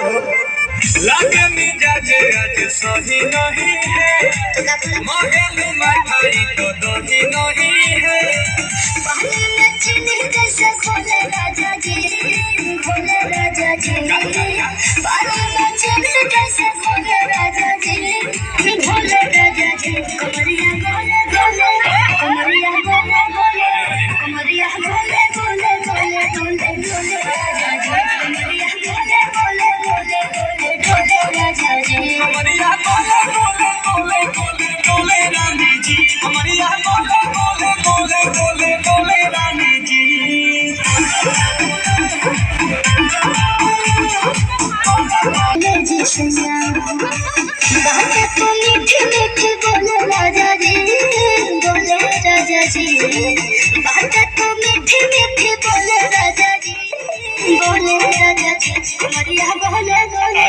लागे मिजाज आज सही नहीं है, महल मिठाई तो दही नहीं है। पानी में चीनी जैसे घोले राजा जी, घोले राजा जी। पानी में चीनी जैसे घोले राजा जी, घोले राजा जी। कमरिया गोले गोले, कमरिया गोले गोले, कमरिया गोले गोले गोले गोले गोले राजा जी। कमरिया गोले गोले गोले गोले गोले राजा जी। कमरिया गोले गोले गोले गोले गोले रानी जी, कमरिया गोले गोले गोले गोले गोले रानी जी। जी सुना बातें तो मीठी मीठी बोले राजा जी, बोले राजा जी। बातें तो मीठी मीठी बोले राजा जी, बोले राजा जी। कमरिया गोले गोले,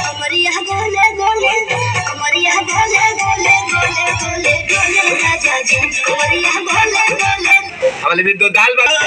कमरिया गोले गोले, कमरिया गोले गोले गोले गोले गोले राजा जी। कमरिया गोले गोले। हमारे भी दो दाल बना